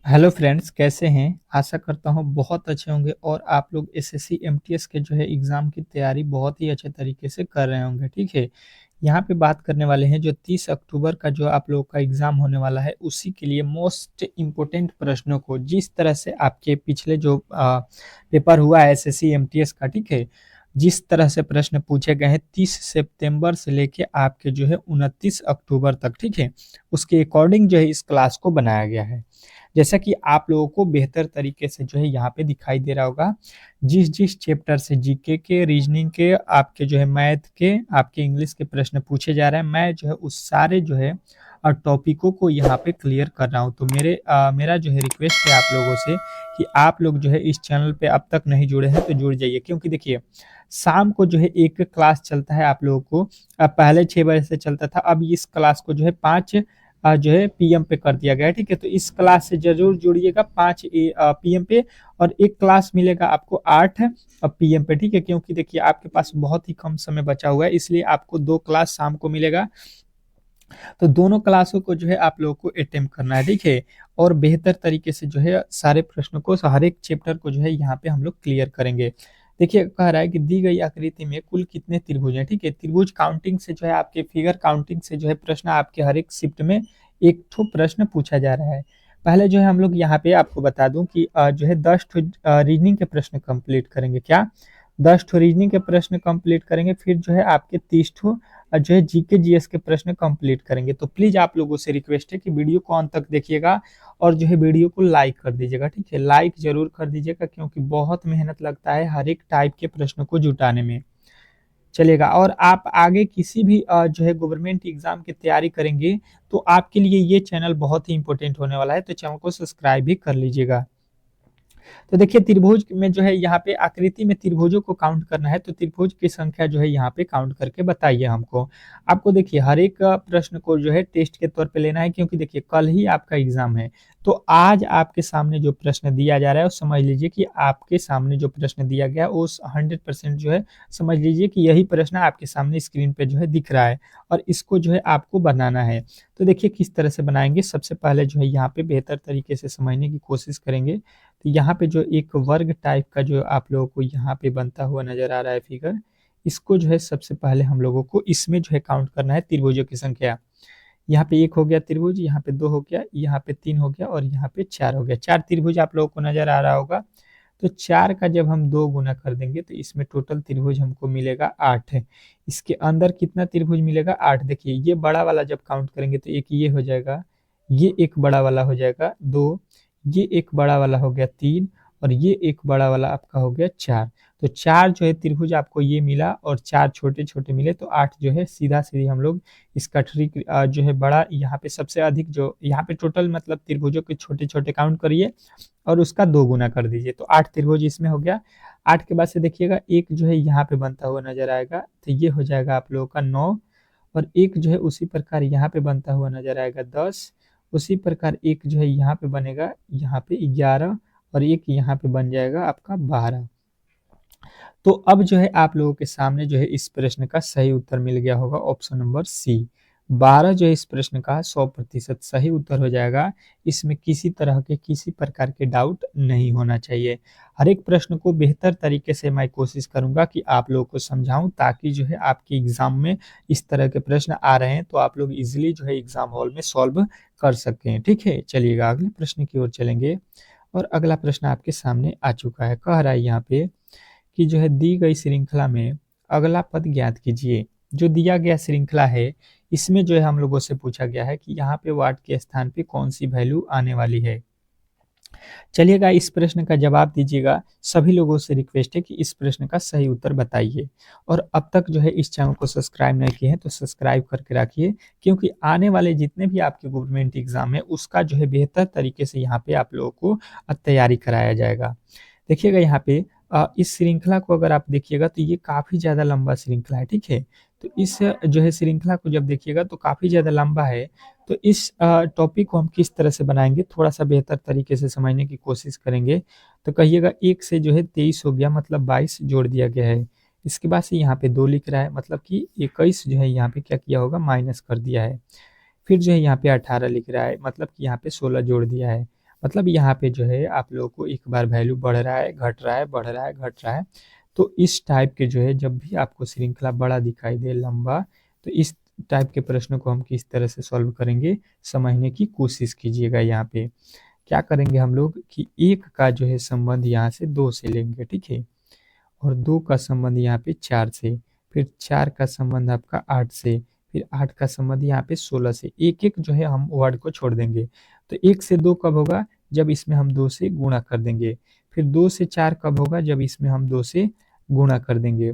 Hello friends, कैसे हैं? आशा करता हूँ बहुत अच्छे होंगे और आप लोग एसएससी एमटीएस के जो है एग्ज़ाम की तैयारी बहुत ही अच्छे तरीके से कर रहे होंगे, ठीक है? यहाँ पे बात करने वाले हैं जो 30 अक्टूबर का जो आप लोगों का एग्ज़ाम होने वाला है, उसी के लिए मोस्ट इम्पोर्टेंट प्रश्नों को जिस तरह से आपके पिछले जो पेपर हुआ है एसएससी एमटीएस का, ठीक है? जिस तरह से प्रश्न पूछे गए हैं 30 सितंबर से लेके आपके जो है 29 अक्टूबर तक, ठीक है? उसके अकॉर्डिंग जो है इस क्लास को बनाया गया है। जैसा कि आप लोगों को बेहतर तरीके से जो है यहाँ पे दिखाई दे रहा होगा, जिस-जिस चैप्टर से जीके के, रीजनिंग के, आपके जो है मैथ के, आपके इंग्लिश के प्रश्न पूछे जा रहे हैं, मैं जो है उस सारे जो है टॉपिकों को यहाँ पे क्लियर कर रहा हूँ। तो मेरा जो है रिक्वेस्ट है आप लोगों से कि आप लोग जो है इस चैनल पे अब तक नहीं जुड़े हैं तो जुड़ जाइए, क्योंकि देखिए शाम को जो है एक क्लास चलता है आप लोगों को, पहले 6 बजे से चलता था, अब इस क्लास को जो है 5 जो है पीएम पे कर दिया गया है, ठीक है? तो इस क्लास से जरूर जुड़िएगा 5 पीएम पे, और एक क्लास मिलेगा आपको 8 पीएम पे, ठीक है? क्योंकि देखिए आपके पास बहुत ही कम समय बचा हुआ है, इसलिए आपको 2 क्लास शाम को मिलेगा। तो दोनों क्लासों को जो है आप लोगों को अटेम्प्ट करना है, ठीक है? और बेहतर तरीके से जो है सारे प्रश्नों को, हर एक चैप्टर को जो है यहाँ पे हम लोग क्लियर करेंगे। देखिए कह रहा है कि दी गई आकृति में कुल कितने त्रिभुज हैं, ठीक है? त्रिभुज काउंटिंग से जो है आपके फिगर काउंटिंग से जो है प्रश्न आपके हर एक शिफ्ट में एक ठो प्रश्न पूछा जा रहा है। पहले जो है हम लोग यहाँ पे आपको बता दूं कि जो है 10 ठो रीजनिंग के प्रश्न कंप्लीट करेंगे। क्या 10 ठो रीजनिंग के प्रश्न कंप्लीट करेंगे, फिर जो है आपके 30 ठो जो है जीके जीएस के प्रश्न कंप्लीट करेंगे। तो प्लीज आप लोगों से रिक्वेस्ट है कि वीडियो को अंत तक देखिएगा और जो है वीडियो को लाइक कर दीजिएगा, ठीक है? लाइक जरूर कर दीजिएगा, क्योंकि बहुत मेहनत लगता है हर एक टाइप के प्रश्नों को जुटाने में। चलेगा। और आप आगे किसी भी जो है गवर्नमेंट एग्जाम की तैयारी करेंगे, तो आपके लिए ये चैनल बहुत ही इंपॉर्टेंट होने वाला है, तो चैनल को सब्सक्राइब भी कर लीजिएगा। तो देखिए त्रिभुज में जो है यहाँ पे आकृति में त्रिभुजों को काउंट करना है, तो त्रिभुज की संख्या जो है यहाँ पे काउंट करके बताइए हमको। आपको देखिए हर एक प्रश्न को जो है टेस्ट के तौर पे लेना है, क्योंकि देखिए कल ही आपका एग्जाम है। तो आज आपके सामने जो प्रश्न दिया जा रहा है वो समझ लीजिए कि आपके सामने जो प्रश्न दिया गया है वो 100% जो है समझ लीजिए कि यही प्रश्न आपके सामने स्क्रीन पे जो है दिख रहा है, और इसको जो है आपको बनाना है। तो देखिए किस तरह से बनाएंगे। सबसे पहले जो है यहाँ पे बेहतर तरीके से समझने की कोशिश करेंगे। तो यहाँ पे जो एक वर्ग टाइप का जो आप लोगों को यहाँ पे बनता हुआ नजर आ रहा है फिगर, इसको जो है सबसे पहले हम लोगों को इसमें जो है काउंट करना है त्रिभुजों की संख्या। यहाँ पे 1 हो गया त्रिभुज, यहाँ पे 2 हो गया, यहाँ पे 3 हो गया और यहाँ पे 4 हो गया। 4 त्रिभुज आप लोगों को नजर आ रहा होगा। तो 4 का जब हम 2 गुना कर देंगे तो इसमें टोटल त्रिभुज हमको मिलेगा 8 है। इसके अंदर कितना त्रिभुज मिलेगा? 8। देखिए ये बड़ा वाला जब काउंट करेंगे तो एक ये हो जाएगा, ये एक बड़ा वाला हो जाएगा 2, ये एक बड़ा वाला हो गया 3, और ये एक बड़ा वाला आपका हो गया 4। तो 4 जो है त्रिभुज आपको ये मिला और 4 छोटे-छोटे मिले, तो 8 जो है सीधा-सीधी हम लोग इसका ट्रिक जो है बड़ा, यहाँ पे सबसे अधिक जो यहाँ पे टोटल मतलब त्रिभुजों के छोटे-छोटे काउंट करिए और उसका 2 गुना कर दीजिए, तो 8 त्रिभुज इसमें हो गया। 8 के बाद से देखिएगा एक जो है यहाँ पे बनता हुआ नजर आएगा, तो ये हो जाएगा आप लोगों का 9, और एक जो है उसी प्रकार यहाँ पे बनता हुआ नजर आएगा 10, उसी प्रकार एक जो है यहाँ पे बनेगा यहाँ पे 11, और एक यहाँ पे बन जाएगा आपका 12। तो अब जो है आप लोगों के सामने जो है इस प्रश्न का सही उत्तर मिल गया होगा, ऑप्शन नंबर सी। 12 जो है इस प्रश्न का 100% सही उत्तर हो जाएगा। इसमें किसी तरह के किसी प्रकार के डाउट नहीं होना चाहिए। हर एक प्रश्न को बेहतर तरीके से मैं कोशिश करूंगा कि आप लोगों को समझाऊं, ताकि जो है आपके एग्जाम में इस तरह के प्रश्न आ रहे हैं तो आप लोग इजिली जो है एग्जाम हॉल में सॉल्व कर सकते हैं, ठीक है? चलिएगा अगले प्रश्न की ओर चलेंगे। और अगला प्रश्न आपके सामने आ चुका है। कह रहा है यहाँ पे कि जो है दी गई श्रृंखला में अगला पद ज्ञात कीजिए। जो दिया गया श्रृंखला है, इसमें जो है हम लोगों से पूछा गया है कि यहाँ पे वाट के स्थान पे कौन सी वैल्यू आने वाली है। चलिएगा इस प्रश्न का जवाब दीजिएगा। सभी लोगों से रिक्वेस्ट है कि इस प्रश्न का सही उत्तर बताइए, और अब तक जो है इस चैनल को सब्सक्राइब नहीं किए हैं तो सब्सक्राइब करके रखिए, क्योंकि आने वाले जितने भी आपके गवर्नमेंट एग्जाम है उसका जो है बेहतर तरीके से यहाँ पे आप लोगों को तैयारी कराया जाएगा। देखिएगा यहाँ पे इस श्रृंखला को अगर आप देखिएगा तो ये काफ़ी ज़्यादा लंबा श्रृंखला है, ठीक है? तो इस जो है श्रृंखला को जब देखिएगा तो काफ़ी ज़्यादा लंबा है। तो इस टॉपिक को हम किस तरह से बनाएंगे, थोड़ा-सा बेहतर तरीके से समझने की कोशिश करेंगे। तो कहिएगा 1 से जो है 23 हो गया, मतलब 22 जोड़ दिया गया है। इसके बाद से यहाँ पे 2 लिख रहा है, मतलब कि 21 जो है यहाँ पे क्या किया होगा, माइनस कर दिया है। फिर जो है यहाँ पे 18 लिख रहा है, मतलब कि यहाँ पे 16 जोड़ दिया है। मतलब यहाँ पे जो है आप लोगों को एक बार वैल्यू बढ़ रहा है, घट रहा है, बढ़ रहा है, घट रहा है। तो इस टाइप के जो है जब भी आपको श्रृंखला बड़ा दिखाई दे, लंबा, तो इस टाइप के प्रश्नों को हम किस तरह से सॉल्व करेंगे, समझने की कोशिश कीजिएगा। यहाँ पे क्या करेंगे हम लोग कि 1 का जो है संबंध यहाँ से 2 से लेंगे, ठीक है? और 2 का संबंध यहाँ पे 4 से, फिर 4 का संबंध आपका 8 से, फिर 8 का संबंध यहाँ पे 16 से। एक-एक जो है हम वर्ड को छोड़ देंगे। तो 1 से 2 कब होगा? जब इसमें हम 2 से गुणा कर देंगे। फिर 2 से 4 कब होगा? जब इसमें हम 2 से गुणा कर देंगे।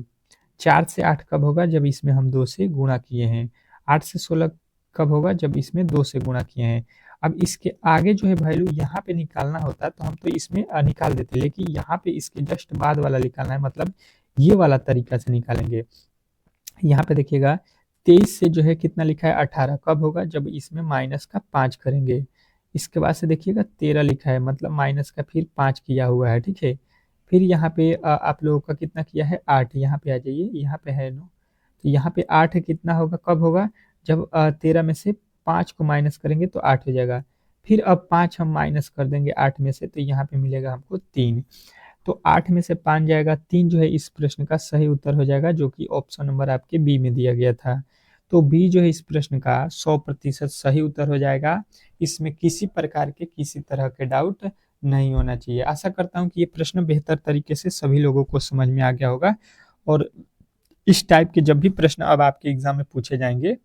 4 से 8 कब होगा? जब इसमें हम 2 से गुणा किए हैं। 8 से 16 कब होगा? जब इसमें 2 से गुणा किए हैं। अब इसके आगे जो है वैल्यू यहाँ पे निकालना होता तो हम तो इसमें निकाल देते, लेकिन यहाँ पे इसके जस्ट बाद वाला निकालना है, मतलब ये वाला तरीका से निकालेंगे। यहाँ पे देखिएगा 23 से जो है कितना लिखा है 18, कब होगा? जब इसमें माइनस का 5 करेंगे। इसके बाद से देखिएगा 13 लिखा है, मतलब माइनस का फिर 5 किया हुआ है, ठीक है? फिर यहाँ पे आप लोगों का कितना किया है 8, यहाँ पे आ जाइए, यहाँ पे है 9, तो यहाँ पे 8 कितना होगा, कब होगा? जब 13 में से 5 को माइनस करेंगे तो 8 हो जाएगा। फिर अब 5 हम माइनस कर देंगे 8 में से, तो यहाँ पे मिलेगा हमको 3। तो 8 में से 5 जाएगा, 3 जो है इस प्रश्न का सही उत्तर हो जाएगा, जो कि ऑप्शन नंबर आपके बी में दिया गया था। तो बी जो है इस प्रश्न का 100% सही उत्तर हो जाएगा। इसमें किसी प्रकार के किसी तरह के डाउट नहीं होना चाहिए। आशा करता हूँ कि ये प्रश्न बेहतर तरीके से सभी लोगों को समझ में आ गया होगा, और इस टाइप के जब भी प्रश्न अब आपके एग्जाम में पूछे जाएंगे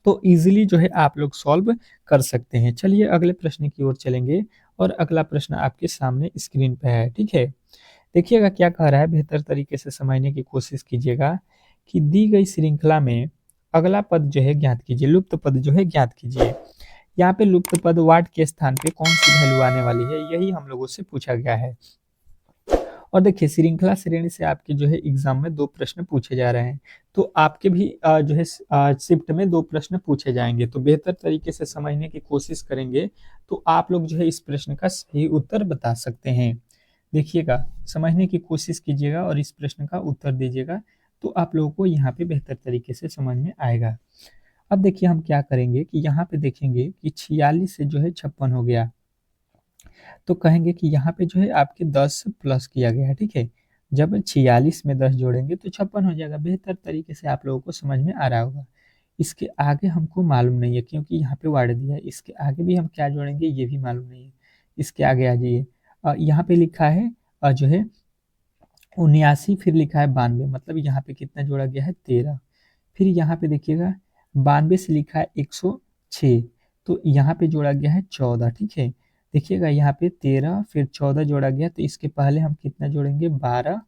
तो इजीली जो है आप लोग सॉल्व कर सकते हैं। चलिए अगले प्रश्न की ओर चलेंगे, और अगला प्रश्न आपके सामने स्क्रीन पे है, ठीक है? देखिएगा क्या कह रहा है, बेहतर तरीके से समझने की कोशिश कीजिएगा कि दी गई श्रृंखला में अगला पद जो है ज्ञात कीजिए, लुप्त पद जो है ज्ञात कीजिए। यहाँ पे लुप्त पद वाट के स्थान पे कौन सी वैल्यू आने वाली है, यही हम लोगों से पूछा गया है। और देखिए श्रृंखला श्रेणी से आपके जो है एग्जाम में 2 प्रश्न पूछे जा रहे हैं, तो आपके भी जो है शिफ्ट में 2 प्रश्न पूछे जाएंगे, तो बेहतर तरीके से समझने की कोशिश करेंगे तो आप लोग जो है इस प्रश्न का सही उत्तर बता सकते हैं। देखिएगा, समझने की कोशिश कीजिएगा और इस प्रश्न का उत्तर दीजिएगा, तो आप लोगों को यहाँ पे बेहतर तरीके से समझ में आएगा। अब देखिए हम क्या करेंगे कि यहाँ पे देखेंगे कि 46 से जो है 56 हो गया, तो कहेंगे कि यहाँ पे जो है आपके 10 प्लस किया गया है, ठीक है? जब 46 में 10 जोड़ेंगे तो 56 हो जाएगा। बेहतर तरीके से आप लोगों को समझ में आ रहा होगा। इसके आगे हमको मालूम नहीं है, क्योंकि यहाँ पे वर्ड दिया है। इसके आगे भी हम क्या जोड़ेंगे ये भी मालूम नहीं है। इसके आगे आ जाइए, यहाँ पे लिखा है जो है 79, फिर लिखा है 92, मतलब यहाँ पे कितना जोड़ा गया है 13। फिर यहाँ पे देखिएगा 92 से लिखा है 106, तो यहाँ पे जोड़ा गया है 14, ठीक है? देखिएगा यहाँ पे 13 फिर 14 जोड़ा गया, तो इसके पहले हम कितना जोड़ेंगे 12,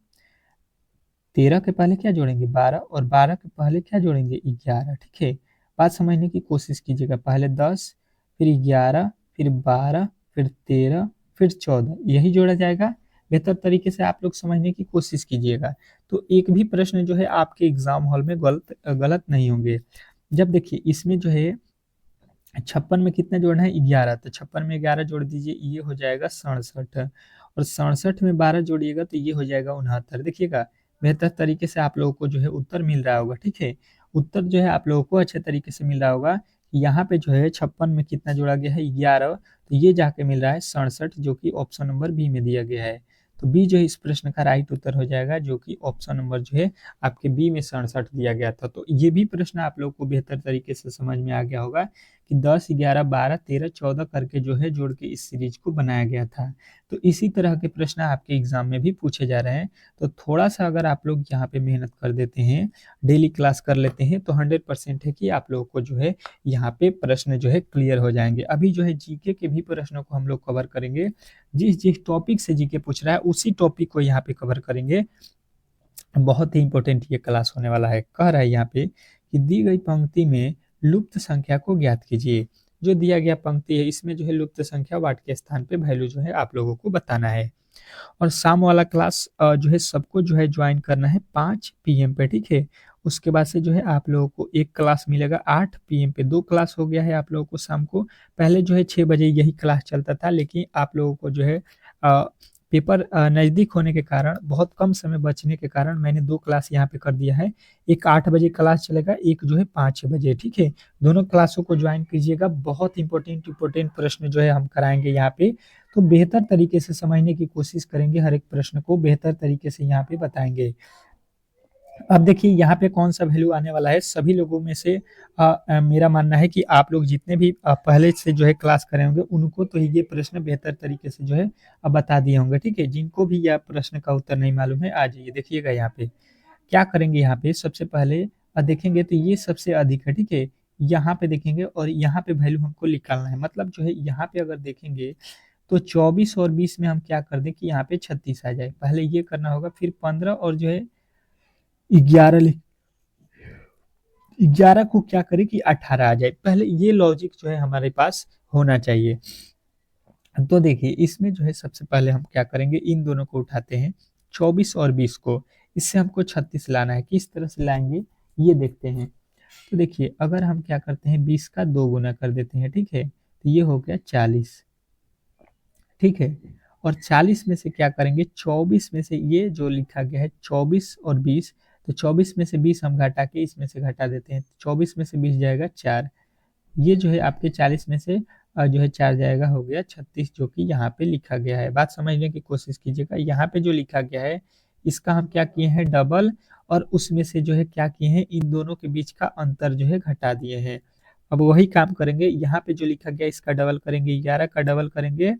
13 के पहले क्या जोड़ेंगे 12, और 12 के पहले क्या जोड़ेंगे 11, ठीक है? बात समझने की कोशिश कीजिएगा, पहले 10, फिर 11, फिर 12, फिर 13, फिर 14, यही जोड़ा जाएगा। बेहतर तरीके से आप लोग समझने की कोशिश कीजिएगा, तो एक भी प्रश्न जो है आपके एग्जाम हॉल में गलत गलत नहीं होंगे। जब देखिए इसमें जो है 56 में कितना जोड़ना है 11, तो 56 में 11 जोड़ दीजिए, ये हो जाएगा 67, और 67 में 12 जोड़िएगा तो ये हो जाएगा 69। देखिएगा बेहतर तरीके से आप लोगों को जो है उत्तर मिल रहा होगा, ठीक है? उत्तर जो है आप लोगों को अच्छे तरीके से मिल रहा होगा कि यहाँ पे जो है 56 में कितना जोड़ा गया है 11, तो ये जाके मिल रहा है 67, जो कि ऑप्शन नंबर बी में दिया गया है। तो बी जो है इस प्रश्न का राइट उत्तर हो जाएगा, जो कि ऑप्शन नंबर जो है आपके बी में 67 दिया गया था। तो ये भी प्रश्न आप लोग को बेहतर तरीके से समझ में आ गया होगा कि 10, 11, 12, 13, 14 करके जो है जोड़ के इस सीरीज को बनाया गया था। तो इसी तरह के प्रश्न आपके एग्जाम में भी पूछे जा रहे हैं। तो थोड़ा सा अगर आप लोग यहाँ पे मेहनत कर देते हैं, डेली क्लास कर लेते हैं, तो 100% है कि आप लोगों को जो है यहाँ पे प्रश्न जो है क्लियर हो जाएंगे। अभी जो है जीके के भी प्रश्नों को हम लोग कवर करेंगे। जिस जिस टॉपिक से जीके पूछ रहा है उसी टॉपिक को यहाँ पे कवर करेंगे। बहुत ही इंपॉर्टेंट ये क्लास होने वाला है। कह रहा है यहाँ पे कि दी गई पंक्ति में लुप्त संख्या को ज्ञात कीजिए। जो दिया गया पंक्ति है इसमें जो है लुप्त संख्या वाट के स्थान पे वैल्यू जो है आप लोगों को बताना है। और शाम वाला क्लास जो है सबको जो है ज्वाइन करना है 5 PM पे, ठीक है? उसके बाद से जो है आप लोगों को एक क्लास मिलेगा 8 PM पे। 2 क्लास हो गया है आप लोगों को शाम को। पहले जो है 6 बजे यही क्लास चलता था, लेकिन आप लोगों को जो है पेपर नज़दीक होने के कारण, बहुत कम समय बचने के कारण मैंने 2 क्लास यहाँ पे कर दिया है। एक 8 बजे क्लास चलेगा, एक जो है 5 बजे, ठीक है? दोनों क्लासों को जॉइन कीजिएगा, बहुत इम्पोर्टेंट इम्पोर्टेंट प्रश्न जो है हम कराएँगे यहाँ पे। तो बेहतर तरीके से समझने की कोशिश करेंगे, हर एक प्रश्न को बेहतर तरीके से यहाँ पे बताएँगे। अब देखिए यहाँ पे कौन-सा वैल्यू आने वाला है, सभी लोगों में से मेरा मानना है कि आप लोग जितने भी पहले से जो है क्लास करे होंगे, उनको तो ये प्रश्न बेहतर तरीके से जो है बता दिए होंगे, ठीक है? जिनको भी यह प्रश्न का उत्तर नहीं मालूम है, आ जाइए देखिएगा यहाँ पे। क्या करेंगे यहाँ पे, सबसे पहले देखेंगे तो ये सबसे अधिक है, ठीक है? यहाँ पे देखेंगे और यहाँ पे वैल्यू हमको निकालना है, मतलब जो है यहाँ पे अगर देखेंगे तो 24 और 20 में हम क्या कर दें कि यहाँ पे 36 आ जाए। पहले ये करना होगा, फिर 15 और जो है 11 लिख 11 को क्या करें कि 18 आ जाए। पहले ये लॉजिक जो है हमारे पास होना चाहिए। तो देखिए इसमें जो है सबसे पहले हम क्या करेंगे, इन दोनों को उठाते हैं 24 और 20 को, इससे हमको 36 लाना है। किस तरह से लाएंगे ये देखते हैं। तो देखिए अगर हम क्या करते हैं 20 का 2 गुना कर देते हैं, ठीक है? तो ये हो गया 40, ठीक है? और 40 में से क्या करेंगे, 24 में से ये जो लिखा गया है 24 और 20, तो 24 में से 20 हम घटा के इसमें से घटा देते हैं। 24 में से 20 जाएगा 4, ये जो है आपके 40 में से जो है 4 जाएगा, हो गया 36, जो कि यहाँ पे लिखा गया है। बात समझने की कोशिश कीजिएगा, यहाँ पे जो लिखा गया है इसका हम क्या किए हैं डबल, और उसमें से जो है क्या किए हैं इन दोनों के बीच का अंतर जो है घटा दिए हैं। अब वही काम करेंगे, यहाँ पे जो लिखा गया इसका डबल करेंगे, 11 का डबल करेंगे,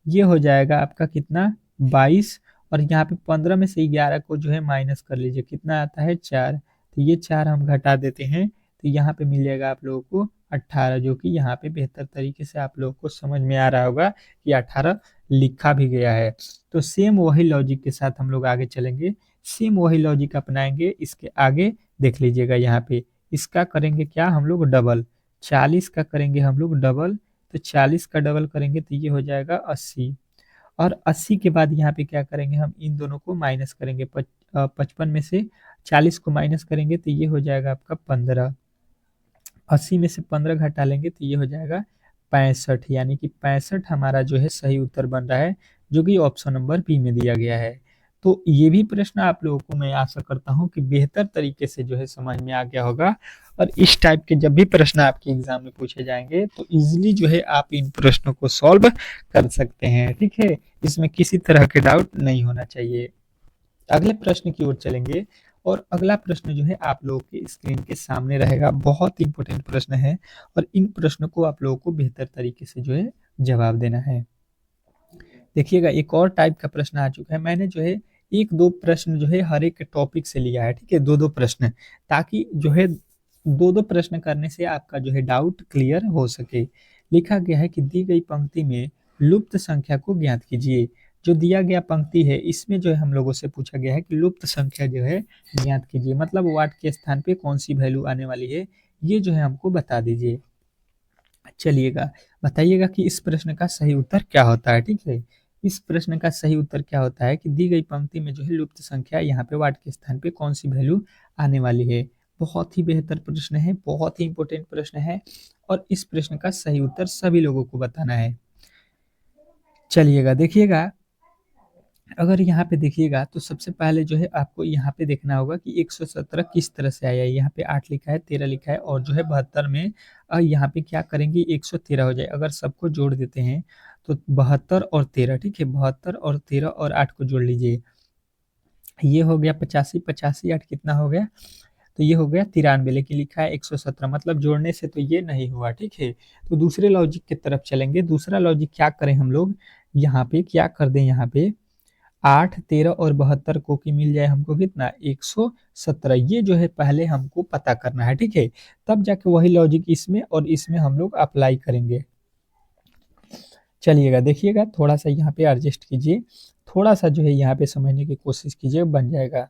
ये हो जाएगा आपका कितना 22, और यहाँ पे 15 में से 11 को जो है माइनस कर लीजिए, कितना आता है 4, तो ये 4 हम घटा देते हैं, तो यहाँ पे मिल जाएगा आप लोगों को 18, जो कि यहाँ पे बेहतर तरीके से आप लोगों को समझ में आ रहा होगा कि 18 लिखा भी गया है। तो सेम वही लॉजिक के साथ हम लोग आगे चलेंगे, सेम वही लॉजिक अपनाएंगे। इसके आगे देख लीजिएगा यहाँ पे, इसका करेंगे क्या हम लोग डबल, 40 का करेंगे हम लोग डबल, तो 40 का डबल करेंगे तो ये हो जाएगा 80, और 80 के बाद यहाँ पे क्या करेंगे हम इन दोनों को माइनस करेंगे, 55 में से 40 को माइनस करेंगे तो ये हो जाएगा आपका 15, 80 में से 15 घटा लेंगे तो ये हो जाएगा 65, यानी कि 65 हमारा जो है सही उत्तर बन रहा है, जो कि ऑप्शन नंबर बी में दिया गया है। तो ये भी प्रश्न आप लोगों को मैं आशा करता हूँ कि बेहतर तरीके से जो है समझ में आ गया होगा, और इस टाइप के जब भी प्रश्न आपके एग्जाम में पूछे जाएंगे तो इजीली जो है आप इन प्रश्नों को सॉल्व कर सकते हैं, ठीक है? इसमें किसी तरह के डाउट नहीं होना चाहिए। अगले प्रश्न की ओर चलेंगे, और अगला प्रश्न जो है आप लोगों के स्क्रीन के सामने रहेगा, बहुत इंपॉर्टेंट प्रश्न है, और इन प्रश्नों को आप लोगों को बेहतर तरीके से जो है जवाब देना है। देखिएगा एक और टाइप का प्रश्न आ चुका है, मैंने जो है एक दो प्रश्न जो है हर एक टॉपिक से लिया है, ठीक है? दो दो प्रश्न, ताकि जो है दो दो प्रश्न करने से आपका जो है डाउट क्लियर हो सके। लिखा गया है कि दी गई पंक्ति में लुप्त संख्या को ज्ञात कीजिए। जो दिया गया पंक्ति है इसमें जो है हम लोगों से पूछा गया है कि लुप्त संख्या जो है ज्ञात कीजिए, मतलब वाट के स्थान पे कौन सी वैल्यू आने वाली है, ये जो है हमको बता दीजिए। चलिएगा बताइएगा कि इस प्रश्न का सही उत्तर क्या होता है, ठीक है? इस प्रश्न का सही उत्तर क्या होता है कि दी गई पंक्ति में जो है लुप्त संख्या यहाँ पे वाट के स्थान पे कौन सी वैल्यू आने वाली है। बहुत ही बेहतर प्रश्न है, बहुत ही इंपॉर्टेंट प्रश्न है, और इस प्रश्न का सही उत्तर सभी लोगों को बताना है। चलिएगा देखिएगा, अगर यहाँ पे देखिएगा तो सबसे पहले जो है आपको यहाँ पे देखना होगा कि 117 किस तरह से आया है। यहाँ पे 8 लिखा है, 13 लिखा है, और जो है 72 में यहाँ पे क्या करेंगे 113 हो जाए। अगर सबको जोड़ देते हैं तो 72 और 13, ठीक है? 72 और 13 और 8 को जोड़ लीजिए, ये हो गया 85, 85 8 कितना हो गया, तो ये हो गया 93, लेकिन लिखा है 117, मतलब जोड़ने से तो ये नहीं हुआ, ठीक है? तो दूसरे लॉजिक की तरफ चलेंगे। दूसरा लॉजिक क्या करें हम लोग, यहाँ पे क्या कर दें, यहाँ पे 8, 13 और 72 को कि मिल जाए हमको कितना 117, ये जो है पहले हमको पता करना है, ठीक है? तब जाके वही लॉजिक इसमें और इसमें हम लोग अप्लाई करेंगे। चलिएगा देखिएगा, थोड़ा सा यहाँ पे एडजस्ट कीजिए, थोड़ा सा जो है यहाँ पे समझने की कोशिश कीजिए, बन जाएगा।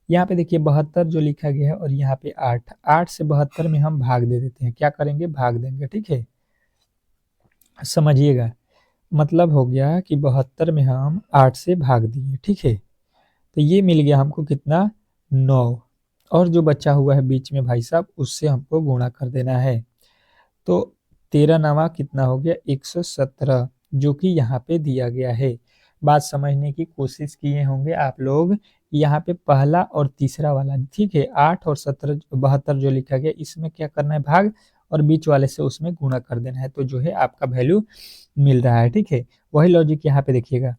यहाँ पे देखिए 72 जो लिखा गया है, और यहाँ पे 8, 8 से 72 में हम भाग दे देते हैं, क्या करेंगे भाग देंगे, ठीक है? समझिएगा, मतलब हो गया कि 72 में हम 8 से भाग दिए, ठीक है? तो ये मिल गया हमको कितना 9, और जो बचा हुआ है बीच में भाई साहब उससे हमको गुणा कर देना है। तो 13 नवा कितना हो गया 117, जो कि यहाँ पे दिया गया है। बात समझने की कोशिश किए होंगे आप लोग। यहाँ पे पहला और तीसरा वाला, ठीक है, 8 और 17 72 जो लिखा गया, इसमें क्या करना है, भाग, और बीच वाले से उसमें गुणा कर देना है, तो जो है आपका वैल्यू मिल रहा है, ठीक है। वही लॉजिक यहाँ पे देखिएगा,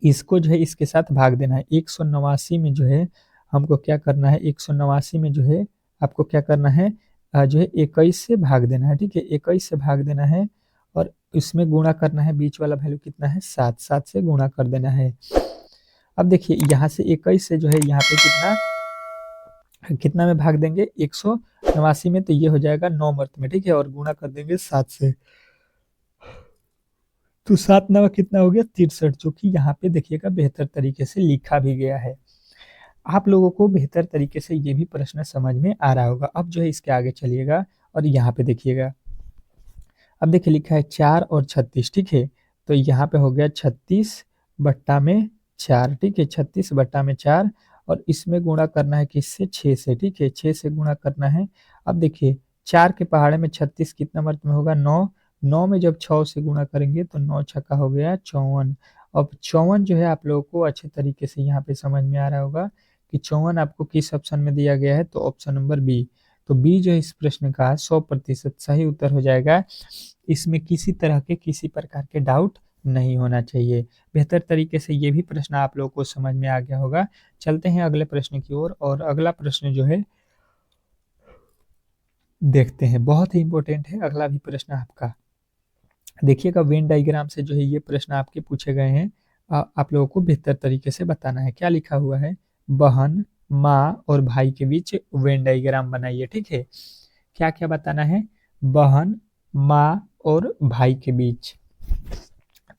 इसको जो है इसके साथ भाग देना है। 189 में जो है हमको क्या करना है, 189 में जो है आपको क्या करना है, जो है 21 से भाग देना है, ठीक है, 21 से भाग देना है, और इसमें गुणा करना है, बीच वाला वैल्यू कितना है, 7, 7 से गुणा कर देना है। अब देखिए यहाँ से 21 से जो है यहाँ पे कितना कितना में भाग देंगे, 189 में, तो ये हो जाएगा 9 मर्त में, ठीक है, और गुणा कर देंगे 7 से, तो 7 नवा कितना हो गया, 63, जो कि यहाँ पे देखिएगा बेहतर तरीके से लिखा भी गया है। आप लोगों को बेहतर तरीके से ये भी प्रश्न समझ में आ रहा होगा। अब जो है इसके आगे चलिएगा और यहाँ पे देखिएगा, अब देखिए लिखा है 4 और 36, ठीक है, तो यहाँ पे हो गया 36 बट्टा में 4, ठीक है, 36 बट्टा में 4, और इसमें गुणा करना है किससे, 6 से, ठीक है, 6 से गुणा करना है। अब देखिए 4 के पहाड़े में 36 कितना मर्त में होगा, 9, 9 में जब 6 से गुणा करेंगे तो 9 छक्का हो गया 54। अब 54 जो है आप लोगों को अच्छे तरीके से यहाँ पे समझ में आ रहा होगा कि 54 आपको किस ऑप्शन में दिया गया है, तो ऑप्शन नंबर बी। तो बी जो है इस प्रश्न का 100% सही उत्तर हो जाएगा। इसमें किसी तरह के किसी प्रकार के डाउट नहीं होना चाहिए। बेहतर तरीके से ये भी प्रश्न आप लोगों को समझ में आ गया होगा। चलते हैं अगले प्रश्न की ओर, और अगला प्रश्न जो है देखते हैं, बहुत ही इंपॉर्टेंट है अगला भी प्रश्न आपका। देखिएगा वेन डायग्राम से जो है ये प्रश्न आपके पूछे गए हैं। आप लोगों को बेहतर तरीके से बताना है। क्या लिखा हुआ है, बहन, माँ और भाई के बीच वेन डायग्राम बनाइए, ठीक है। क्या क्या बताना है, बहन, माँ और भाई के बीच।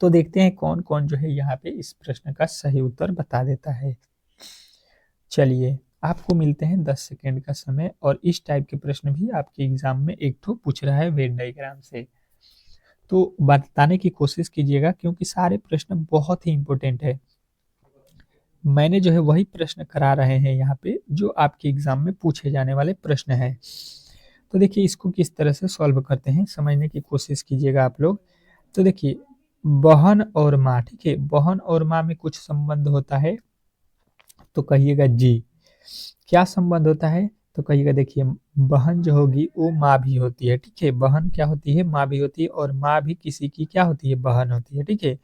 तो देखते हैं कौन कौन जो है यहाँ पे इस प्रश्न का सही उत्तर बता देता है। चलिए, आपको मिलते हैं 10 सेकेंड का समय, और इस टाइप के प्रश्न भी आपके एग्जाम में एक तो पूछ रहा है वेन डायग्राम से, तो बताने की कोशिश कीजिएगा, क्योंकि सारे प्रश्न बहुत ही इंपॉर्टेंट है। मैंने जो है वही प्रश्न करा रहे हैं यहाँ पे जो आपके एग्जाम में पूछे जाने वाले प्रश्न हैं। तो देखिए इसको किस तरह से सॉल्व करते हैं समझने की कोशिश कीजिएगा आप लोग। तो देखिए बहन और माँ, ठीक है, बहन और माँ में कुछ संबंध होता है, तो कहिएगा जी। क्या संबंध होता है, तो कहिएगा देखिए बहन जो होगी वो माँ भी होती है, ठीक है, बहन क्या होती है, माँ भी होती है, और माँ भी किसी की क्या होती है, बहन होती है, ठीक है।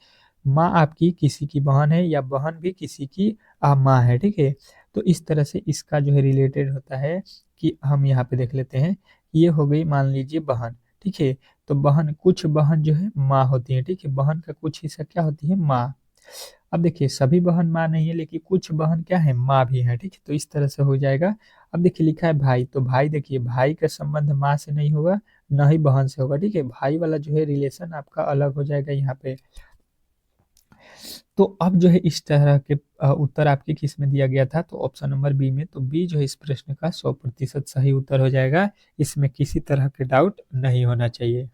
माँ आपकी किसी की बहन है, या बहन भी किसी की माँ है, ठीक है। तो इस तरह से इसका जो है रिलेटेड होता है कि हम यहाँ पे देख लेते हैं, ये हो गई मान लीजिए बहन, ठीक है। तो बहन, कुछ बहन जो है माँ होती है, ठीक है, बहन का कुछ हिस्सा क्या होती है, माँ। अब देखिए सभी बहन माँ नहीं है, लेकिन कुछ बहन क्या है, माँ भी है, ठीक है, तो इस तरह से हो जाएगा। अब देखिए लिखा है भाई, तो भाई देखिए भाई का संबंध माँ से नहीं होगा, न ही बहन से होगा, ठीक है, भाई वाला जो है रिलेशन आपका अलग हो जाएगा यहाँ पे। तो अब जो है इस तरह के उत्तर आपके किस में दिया गया था, तो ऑप्शन नंबर बी में। तो बी जो है इस प्रश्न का 100% सही उत्तर हो जाएगा, इसमें किसी तरह के डाउट नहीं होना चाहिए।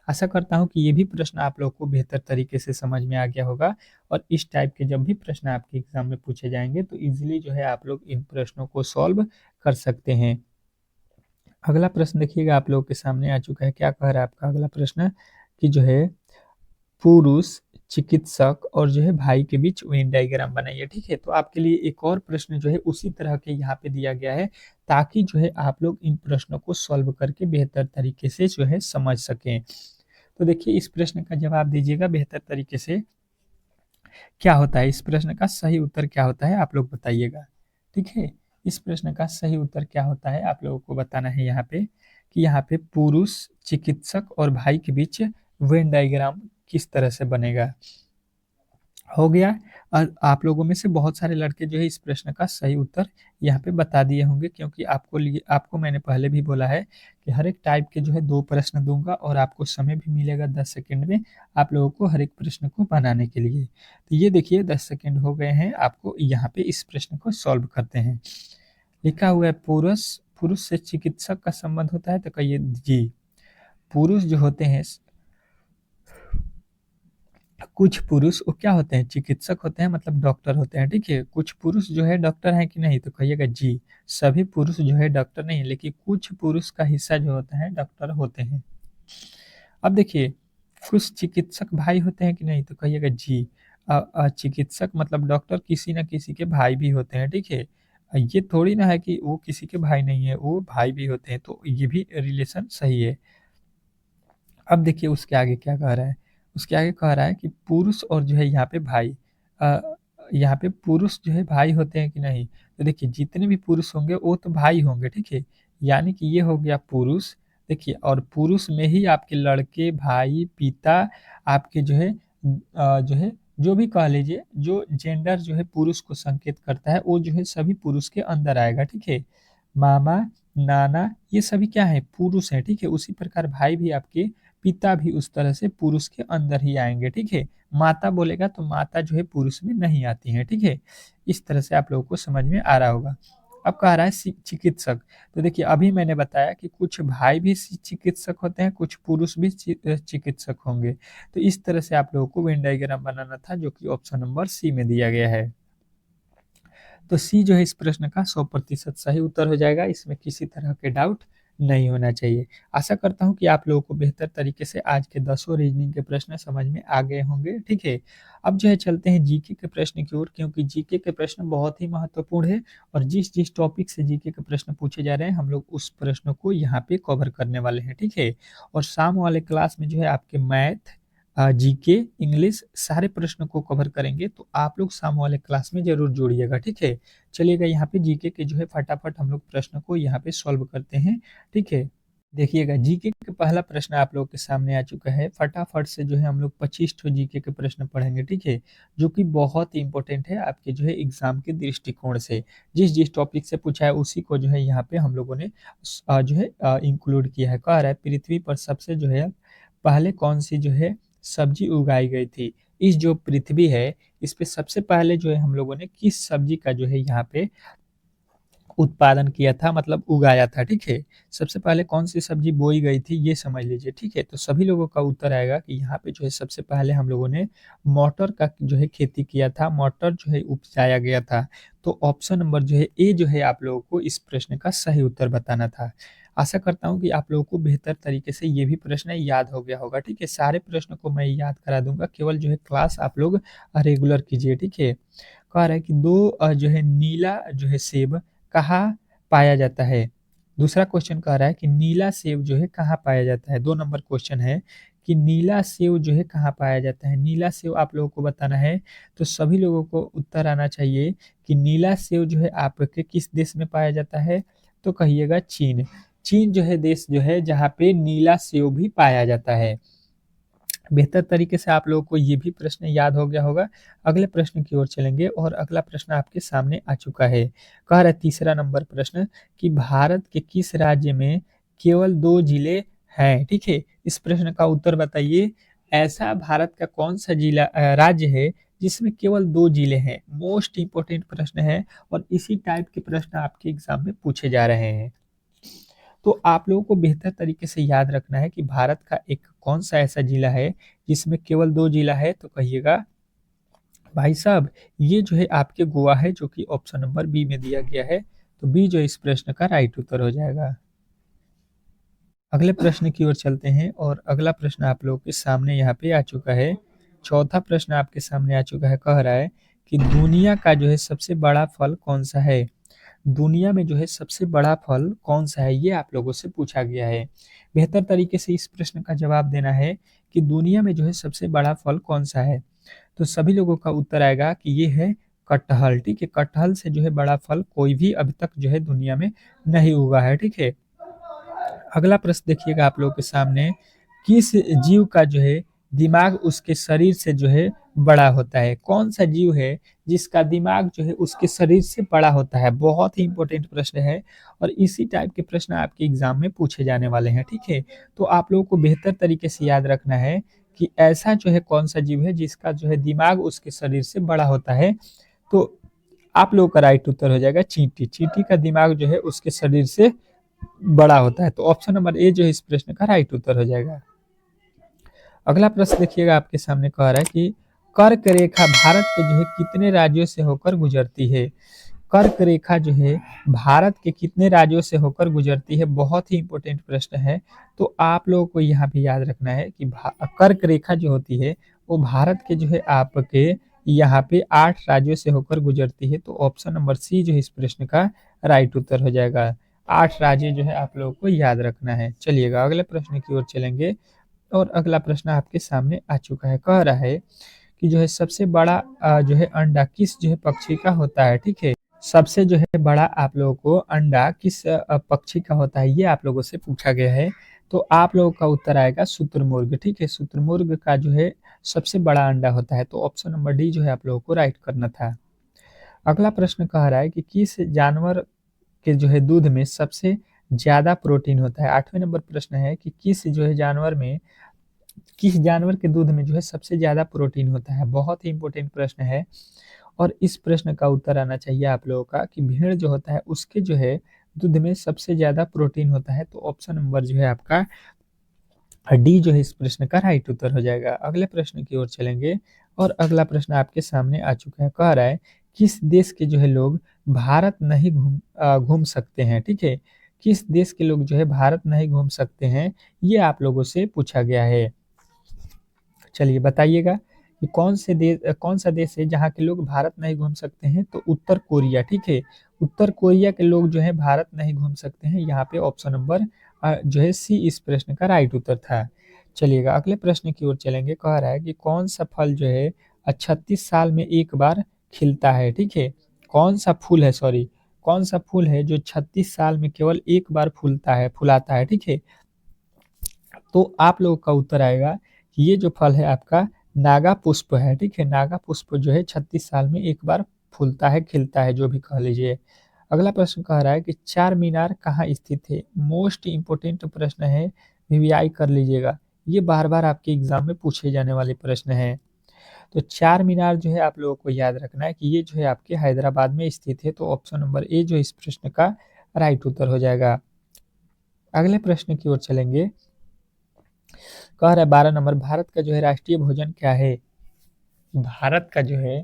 आशा करता हूँ कि ये भी प्रश्न आप लोग को बेहतर तरीके से समझ में आ गया होगा, और इस टाइप के जब भी प्रश्न आपके एग्जाम में पूछे जाएंगे तो इजीली जो है आप लोग इन प्रश्नों को सॉल्व कर सकते हैं। अगला प्रश्न देखिएगा आप लोगों के सामने आ चुका है। क्या कह रहा है आपका अगला प्रश्न, कि जो है पुरुष, चिकित्सक और जो है भाई के बीच वेन डायग्राम बनाइए, ठीक है। तो आपके लिए एक और प्रश्न जो है उसी तरह के यहाँ पे दिया गया है, ताकि जो है आप लोग इन प्रश्नों को सॉल्व करके बेहतर तरीके से जो है समझ सकें। तो देखिए इस प्रश्न का जवाब दीजिएगा बेहतर तरीके से। क्या होता है इस प्रश्न का सही उत्तर, क्या होता है आप लोग बताइएगा, ठीक है। इस प्रश्न का सही उत्तर क्या होता है आप लोगों को बताना है यहाँ पे, कि यहाँ पे पुरुष, चिकित्सक और भाई के बीच वेन डायग्राम किस तरह से बनेगा। हो गया। और आप लोगों में से बहुत सारे लड़के जो है इस प्रश्न का सही उत्तर यहाँ पे बता दिए होंगे, क्योंकि आपको मैंने पहले भी बोला है कि हर एक टाइप के जो है 2 प्रश्न दूंगा, और आपको समय भी मिलेगा 10 सेकंड में आप लोगों को हर एक प्रश्न को बनाने के लिए। तो ये देखिए 10 सेकंड हो गए हैं, आपको यहाँ पे इस प्रश्न को सॉल्व करते हैं। लिखा हुआ है पुरुष, पुरुष से चिकित्सक का संबंध होता है, तो कहिए जी। पुरुष जो होते हैं, कुछ पुरुष वो क्या होते हैं, चिकित्सक होते हैं, मतलब डॉक्टर होते हैं, ठीक है। कुछ पुरुष जो है डॉक्टर हैं कि नहीं, तो कहिएगा जी। सभी पुरुष जो है डॉक्टर नहीं, लेकिन कुछ पुरुष का हिस्सा जो होता है डॉक्टर होते हैं। अब देखिए कुछ चिकित्सक भाई होते हैं कि नहीं? तो कहिएगा जी। चिकित्सक मतलब डॉक्टर किसी न किसी के भाई भी होते हैं, ठीक है? ये थोड़ी ना है कि वो किसी के भाई नहीं है, वो भाई भी होते हैं, तो ये भी रिलेशन सही है। अब देखिए उसके आगे क्या कह रहा है, उसके आगे कह रहा है कि पुरुष और जो है यहाँ पे भाई, अ, यहाँ पे पुरुष जो है भाई होते हैं कि नहीं? तो देखिए जितने भी पुरुष होंगे वो तो भाई होंगे, ठीक है? यानी कि ये हो गया पुरुष, देखिए और पुरुष में ही आपके लड़के, भाई, पिता, आपके जो है जो है जो भी कह लीजिए, जो जेंडर जो है पुरुष को संकेत करता है, वो जो है सभी पुरुष के अंदर आएगा, ठीक है? मामा, नाना ये सभी क्या है? पुरुष हैं, ठीक है? उसी प्रकार भाई भी आपके पिता भी उस तरह से पुरुष के अंदर ही आएँगे, ठीक है? माता बोलेगा तो माता जो है पुरुष में नहीं आती हैं, ठीक है? इस तरह से आप लोगों को समझ में आ रहा होगा। अब कह रहा है चिकित्सक, तो देखिए अभी मैंने बताया कि कुछ भाई भी चिकित्सक होते हैं, कुछ पुरुष भी चिकित्सक होंगे। तो इस तरह से आप लोगों को वेन डायग्राम बनाना था, जो कि ऑप्शन नंबर सी में दिया गया है। तो सी जो है इस प्रश्न का 100% सही उत्तर हो जाएगा, इसमें किसी तरह के डाउट नहीं होना चाहिए। आशा करता हूँ कि आप लोगों को बेहतर तरीके से आज के 10 रीजनिंग के प्रश्न समझ में आ गए होंगे, ठीक है? अब जो है चलते हैं जीके के प्रश्न की ओर, क्योंकि जीके के प्रश्न बहुत ही महत्वपूर्ण है और जिस-जिस टॉपिक से जीके के प्रश्न पूछे जा रहे हैं, हम लोग उस प्रश्न को यहाँ पे कवर करने वाले हैं, ठीक है? और शाम वाले क्लास में जो है आपके मैथ, जीके, इंग्लिश सारे प्रश्नों को कवर करेंगे, तो आप लोग शाम वाले क्लास में ज़रूर जुड़िएगा, ठीक है? चलिएगा यहाँ पे जीके के जो है फटाफट हम लोग प्रश्न को यहाँ पे सॉल्व करते हैं, ठीक है? देखिएगा जीके का पहला प्रश्न आप लोगों के सामने आ चुका है, फटाफट से जो है हम लोग 25 ठो जीके के प्रश्न पढ़ेंगे, ठीक है? जो कि बहुत ही इम्पोर्टेंट है आपके जो है एग्ज़ाम के दृष्टिकोण से। जिस-जिस टॉपिक से पूछा है उसी को जो है यहाँ पे हम लोगों ने जो है इंक्लूड किया है। कह रहा है पृथ्वी पर सबसे जो है पहले कौन-सी जो है सब्ज़ी उगाई गई थी? इस जो पृथ्वी है, इस पे सबसे पहले जो है हम लोगों ने किस सब्ज़ी का जो है यहाँ पे उत्पादन किया था, मतलब उगाया था, ठीक है? सबसे पहले कौन-सी सब्ज़ी बोई गई थी ये समझ लीजिए, ठीक है? तो सभी लोगों का उत्तर आएगा कि यहाँ पे जो है सबसे पहले हम लोगों ने मटर का जो है खेती किया था, मटर जो है उपजाया गया था। तो ऑप्शन नंबर जो है ए जो है आप लोगों को इस प्रश्न का सही उत्तर बताना था। आशा करता हूँ कि आप लोगों को बेहतर तरीके से ये भी प्रश्न याद हो गया होगा, ठीक है? सारे प्रश्नों को मैं याद करा दूँगा, केवल जो है क्लास आप लोग रेगुलर कीजिए, ठीक है? कह रहा है कि 2 जो है नीला जो है सेब कहाँ पाया जाता है? दूसरा क्वेश्चन कह रहा है कि नीला सेब जो है कहाँ पाया जाता है? 2 नंबर क्वेश्चन है कि नीला सेब जो है कहाँ पाया जाता है? नीला सेब आप लोगों को बताना है, तो सभी लोगों को उत्तर आना चाहिए कि नीला सेब जो है आपके किस देश में पाया जाता है? तो कहिएगा चीन। चीन जो है देश जो है जहाँ पे नीला सेब भी पाया जाता है। बेहतर तरीके से आप लोगों को ये भी प्रश्न याद हो गया होगा। अगले प्रश्न की ओर चलेंगे और अगला प्रश्न आपके सामने आ चुका है। कह रहा है तीसरा नंबर प्रश्न कि भारत के किस राज्य में केवल 2 जिले हैं? ठीक है? इस प्रश्न का उत्तर बताइए। ऐसा भारत का कौन-सा राज्य है जिसमें केवल 2 जिले हैं? मोस्ट इम्पोर्टेंट प्रश्न है और इसी टाइप के प्रश्न आपके एग्ज़ाम में पूछे जा रहे हैं। तो आप लोगों को बेहतर तरीके से याद रखना है कि भारत का एक कौन-सा ऐसा जिला है जिसमें केवल 2 जिला है, तो कहिएगा भाई साहब ये जो है आपके गोवा है, जो कि ऑप्शन नंबर बी में दिया गया है। तो बी जो इस प्रश्न का राइट उत्तर हो जाएगा। अगले प्रश्न की ओर चलते हैं और अगला प्रश्न आप लोगों के सामने यहाँ पे आ चुका है। चौथा प्रश्न आपके सामने आ चुका है, कह रहा है कि दुनिया का जो है सबसे बड़ा फल कौन-सा है? दुनिया में जो है सबसे बड़ा फल कौन-सा है? ये आप लोगों से पूछा गया है। बेहतर तरीके से इस प्रश्न का जवाब देना है कि दुनिया में जो है सबसे बड़ा फल कौन-सा है? तो सभी लोगों का उत्तर आएगा कि ये है कटहल, ठीक है? कटहल से जो है बड़ा फल कोई भी अभी तक जो है दुनिया में नहीं उगा है, ठीक है? अगला प्रश्न देखिएगा आप लोगों के सामने, किस जीव का जो है दिमाग उसके शरीर से जो है बड़ा होता है? कौन-सा जीव है जिसका दिमाग जो है उसके शरीर से बड़ा होता है? बहुत ही इम्पोर्टेंट प्रश्न है और इसी टाइप के प्रश्न आपके एग्ज़ाम में पूछे जाने वाले हैं, ठीक है? तो आप लोगों को बेहतर तरीके से याद रखना है कि ऐसा जो है कौन-सा जीव है जिसका जो है दिमाग उसके शरीर से बड़ा होता है? तो आप लोगों का राइट उत्तर हो जाएगा चींटी। चींटी का दिमाग जो है उसके शरीर से बड़ा होता है, तो ऑप्शन नंबर ए जो है इस प्रश्न का राइट उत्तर हो जाएगा। अगला प्रश्न देखिएगा आपके सामने कह रहा है कि कर्क रेखा भारत के जो है कितने राज्यों से होकर गुजरती है? कर्क रेखा जो है भारत के कितने राज्यों से होकर गुजरती है? बहुत ही इंपॉर्टेंट प्रश्न है। तो आप लोगों को यहाँ पे याद रखना है कि कर्क रेखा जो होती है वो भारत के जो है आपके यहाँ पे 8 राज्यों से होकर गुजरती है। तो ऑप्शन नंबर सी जो है इस प्रश्न का राइट उत्तर हो जाएगा। 8 राज्य जो है आप लोगों को याद रखना है। चलिएगा अगले प्रश्न की ओर चलेंगे और अगला प्रश्न आपके सामने आ चुका है। कह रहा है कि जो है सबसे बड़ा जो है अंडा किस जो है पक्षी का होता है? ठीक है। सबसे जो है बड़ा आप लोगों को अंडा किस पक्षी का होता है, ये आप लोगों से पूछा गया है। तो आप लोगों का उत्तर आएगा शुतुरमुर्ग। ठीक है, शुतुरमुर्ग का जो है सबसे बड़ा अंडा होता है। तो ऑप्शन नंबर डी जो है आप लोगों को राइट करना था। अगला प्रश्न कह रहा है कि किस जानवर के जो है दूध में सबसे ज्यादा प्रोटीन होता है? 8वें नंबर प्रश्न है कि किस जानवर के दूध में जो है सबसे ज्यादा प्रोटीन होता है? बहुत ही इंपॉर्टेंट प्रश्न है और इस प्रश्न का उत्तर आना चाहिए आप लोगों का कि भेड़ जो होता है उसके जो है दूध में सबसे ज्यादा प्रोटीन होता है। तो ऑप्शन नंबर जो है आपका डी जो है इस प्रश्न का राइट उत्तर हो जाएगा। अगले प्रश्न की ओर चलेंगे और अगला प्रश्न आपके सामने आ चुका है। कह रहा है किस देश के जो है लोग भारत नहीं घूम सकते हैं? ठीक है, किस देश के लोग जो है भारत नहीं घूम सकते हैं, ये आप लोगों से पूछा गया है। चलिए बताइएगा कि कौन सा देश है जहाँ के लोग भारत नहीं घूम सकते हैं? तो उत्तर कोरिया। ठीक है, उत्तर कोरिया के लोग जो है भारत नहीं घूम सकते हैं। यहाँ पे ऑप्शन नंबर जो है सी इस प्रश्न का राइट उत्तर था। चलिएगा अगले प्रश्न की ओर चलेंगे। कह रहा है कि कौन सा फल जो है 36 साल में एक बार खिलता है? ठीक है, कौन सा फूल है, सॉरी, कौन सा फूल है जो 36 साल में केवल एक बार फुलाता है? ठीक है, तो आप लोगों का उत्तर आएगा कि ये जो फल है आपका नागा पुष्प है। ठीक है, नागा पुष्प जो है 36 साल में एक बार फूलता है, खिलता है, जो भी कह लीजिए। अगला प्रश्न कह रहा है कि चार मीनार कहाँ स्थित है? मोस्ट इंपोर्टेंट प्रश्न है, वीवीआई कर लीजिएगा। ये बार बार आपके एग्जाम में पूछे जाने वाले प्रश्न है। तो चार मीनार जो है आप लोगों को याद रखना है कि ये जो है आपके हैदराबाद में स्थित है। तो ऑप्शन नंबर ए जो इस प्रश्न का राइट उत्तर हो जाएगा। अगले प्रश्न की ओर चलेंगे। कह रहा है 12 नंबर, भारत का जो है राष्ट्रीय भोजन क्या है? भारत का जो है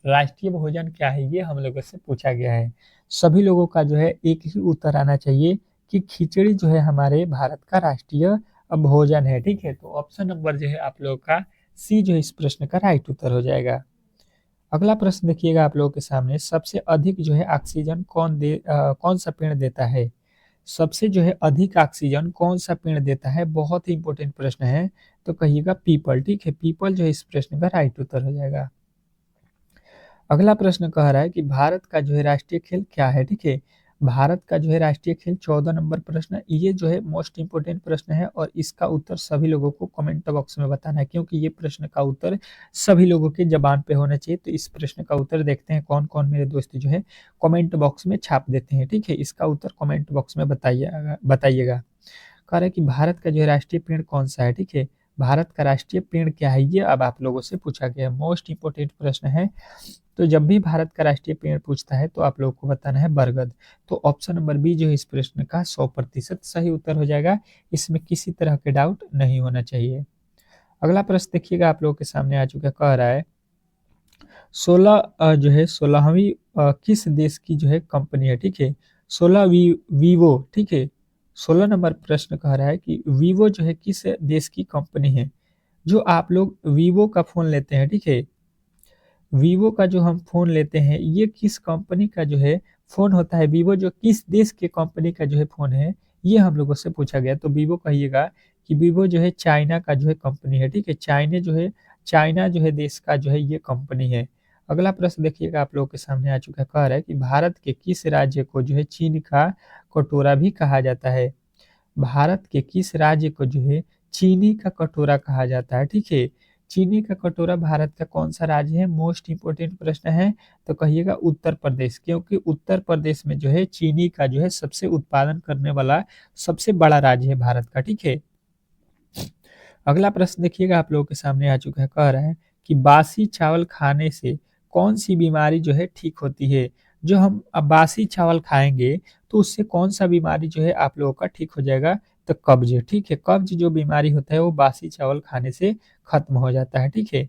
राष्ट्रीय भोजन क्या है, ये हम लोगों से पूछा गया है। सभी लोगों का जो है एक ही उत्तर आना चाहिए कि खिचड़ी जो है हमारे भारत का राष्ट्रीय भोजन है। ठीक है, तो ऑप्शन नंबर जो है आप लोगों का सी जो है इस प्रश्न का राइट उत्तर हो जाएगा। अगला प्रश्न देखिएगा आप लोगों के सामने, सबसे अधिक जो है ऑक्सीजन कौन सा पेड़ देता है? सबसे जो है अधिक ऑक्सीजन कौन सा पेड़ देता है? बहुत ही इंपॉर्टेंट प्रश्न है। तो कहिएगा पीपल। ठीक है, पीपल जो है इस प्रश्न का राइट उत्तर हो जाएगा। अगला प्रश्न कह रहा है कि भारत का जो है राष्ट्रीय खेल क्या है? ठीक है, भारत का जो है राष्ट्रीय खेल 14 नंबर प्रश्न, ये जो है मोस्ट इंपोर्टेंट प्रश्न है और इसका उत्तर सभी लोगों को कमेंट बॉक्स में बताना है, क्योंकि ये प्रश्न का उत्तर सभी लोगों के जबान पे होना चाहिए। तो इस प्रश्न का उत्तर देखते हैं कौन कौन मेरे दोस्त जो है कमेंट बॉक्स में छाप देते हैं। ठीक है, इसका उत्तर कमेंट बॉक्स में बताइएगा। कह रहा है कि भारत का जो है राष्ट्रीय पेड़ कौन सा है? ठीक है, भारत का राष्ट्रीय पेड़ क्या है, ये अब आप लोगों से पूछा गया है। मोस्ट इंपोर्टेंट प्रश्न है। तो जब भी भारत का राष्ट्रीय पेड़ पूछता है तो आप लोगों को बताना है बरगद। तो ऑप्शन नंबर बी जो है इस प्रश्न का 100% सही उत्तर हो जाएगा। इसमें किसी तरह के डाउट नहीं होना चाहिए। अगला प्रश्न देखिएगा आप लोगों के सामने आ चुका है। कह रहा है 16वीं किस देश की जो है कंपनी है? ठीक है, 16वीं वीवो। ठीक है, 16 नंबर प्रश्न कह रहा है कि वीवो जो है किस देश की कंपनी है? जो आप लोग वीवो का फोन लेते हैं, ठीक है, वीवो का जो हम फ़ोन लेते हैं, ये किस कंपनी का जो है फ़ोन होता है? वीवो जो किस देश के कंपनी का जो है फ़ोन है, ये हम लोगों से पूछा गया। तो वीवो कहिएगा कि वीवो जो है चाइना का जो है कंपनी है। ठीक है, चाइना जो है देश का जो है ये कंपनी है। अगला प्रश्न देखिएगा आप लोगों के सामने आ चुका है। कह रहा है कि भारत के किस राज्य को जो है चीन का कटोरा भी कहा जाता है? भारत के किस राज्य को जो है चीनी का कटोरा कहा जाता है? ठीक है, चीनी का कटोरा भारत का कौन सा राज्य है? मोस्ट इंपोर्टेंट प्रश्न है। तो कहिएगा उत्तर प्रदेश, क्योंकि उत्तर प्रदेश में जो है चीनी का जो है सबसे उत्पादन करने वाला सबसे बड़ा राज्य है भारत का। ठीक है, अगला प्रश्न देखिएगा आप लोगों के सामने आ चुका है। कह रहा है कि बासी चावल खाने से कौन सी बीमारी जो है ठीक होती है? जो हम अब बासी चावल खाएंगे तो उससे कौन सा बीमारी जो है आप लोगों का ठीक हो जाएगा? तो कब्ज। ठीक है, कब्ज जो बीमारी होता है वो बासी चावल खाने से खत्म हो जाता है। ठीक है,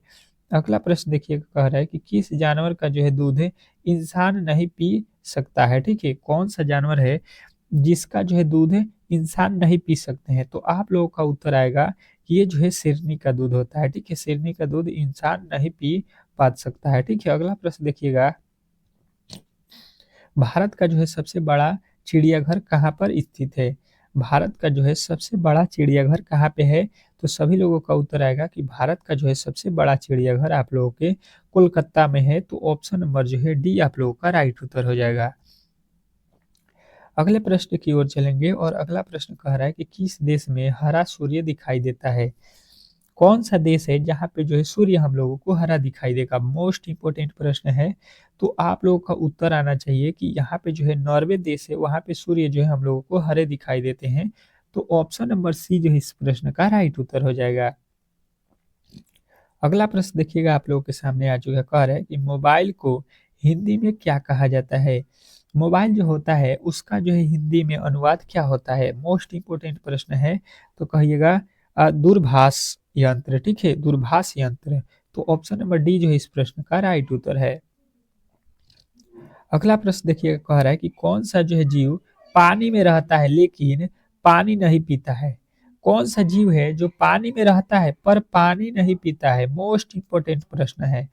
अगला प्रश्न देखिए कह रहा है कि किस जानवर का जो है दूध है इंसान नहीं पी सकता है, ठीक है? कौन-सा जानवर है जिसका जो है दूध है इंसान नहीं पी सकते हैं? तो आप लोगों का उत्तर आएगा कि ये जो है शेरनी का दूध होता है, ठीक है? शेरनी का दूध इंसान नहीं पी पा सकता है, ठीक है? अगला प्रश्न देखिएगा, भारत का जो है सबसे बड़ा चिड़ियाघर कहाँ पर स्थित है? भारत का जो है सबसे बड़ा चिड़ियाघर कहाँ पे है? तो सभी लोगों का उत्तर आएगा कि भारत का जो है सबसे बड़ा चिड़ियाघर आप लोगों के कोलकाता में है, तो ऑप्शन नंबर जो है डी आप लोगों का राइट उत्तर हो जाएगा। अगले प्रश्न की ओर चलेंगे और अगला प्रश्न कह रहा है कि किस देश में हरा सूर्य दिखाई देता है? कौन-सा देश है जहाँ पे जो है सूर्य हम लोगों को हरा दिखाई देगा? मोस्ट इम्पोर्टेंट प्रश्न है, तो आप लोगों का उत्तर आना चाहिए कि यहाँ पे जो है नॉर्वे देश है, वहाँ पे सूर्य जो है हम लोगों को हरे दिखाई देते हैं, तो ऑप्शन नंबर सी जो है इस प्रश्न का राइट उत्तर हो जाएगा। अगला प्रश्न देखिएगा आप लोगों के सामने आ चुका है, कह रहा है कि मोबाइल को हिंदी में क्या कहा जाता है? मोबाइल जो होता है उसका जो है हिंदी में अनुवाद क्या होता है? मोस्ट इम्पोर्टेंट प्रश्न है, तो कहिएगा दूरभाष यंत्र, ठीक है? दूरभाष यंत्र, तो ऑप्शन नंबर डी जो है इस प्रश्न का राइट उत्तर है। अगला प्रश्न देखिएगा कह रहा है कि कौन-सा जो है जीव पानी में रहता है लेकिन पानी नहीं पीता है? कौन-सा जीव है जो पानी में रहता है पर पानी नहीं पीता है? मोस्ट इम्पोर्टेंट प्रश्न है।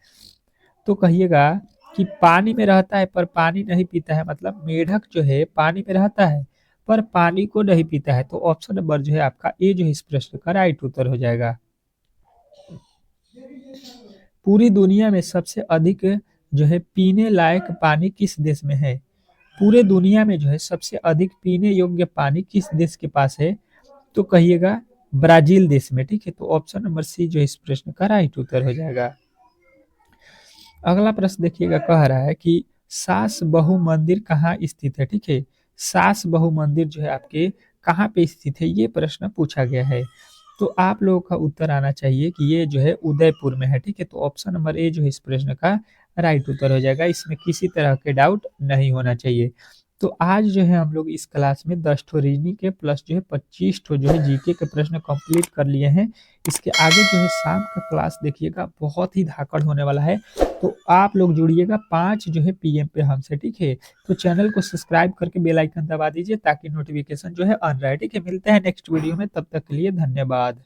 तो कहिएगा कि पानी में रहता है पर पानी नहीं पीता है, मतलब मेढक जो है पानी में रहता है पर पानी को नहीं पीता है, तो ऑप्शन नंबर जो है आपका ए जो है इस प्रश्न का राइट उत्तर हो जाएगा। पूरी दुनिया में सबसे अधिक जो है पीने लायक पानी किस देश में है? पूरे दुनिया में जो है सबसे अधिक पीने योग्य पानी किस देश के पास है? तो कहिएगा ब्राजील देश में, ठीक है? तो ऑप्शन नंबर सी जो है इस प्रश्न का राइट उत्तर हो जाएगा। अगला प्रश्न देखिएगा कह रहा है कि सास बहु मंदिर कहाँ स्थित है, ठीक है? सास बहु मंदिर जो है आपके कहाँ पे स्थित है, ये प्रश्न पूछा गया है। तो आप लोगों का उत्तर आना चाहिए कि ये जो है उदयपुर में है, ठीक है? तो ऑप्शन नंबर ए जो है इस प्रश्न का राइट उत्तर हो जाएगा, इसमें किसी तरह के डाउट नहीं होना चाहिए। तो आज जो है हम लोग इस क्लास में 10 ठो रीजनिंग के प्लस जो है 25 ठो जो है जीके के प्रश्न कंप्लीट कर लिए हैं। इसके आगे जो है शाम का क्लास देखिएगा, बहुत ही धाकड़ होने वाला है। तो आप लोग जुड़िएगा 5 जो है पीएम पे हमसे, ठीक है? तो चैनल को सब्सक्राइब करके बेल आइकन दबा दीजिए ताकि नोटिफिकेशन जो है ऑन रहे, ठीक है? मिलते हैं नेक्स्ट वीडियो में, तब तक के लिए धन्यवाद।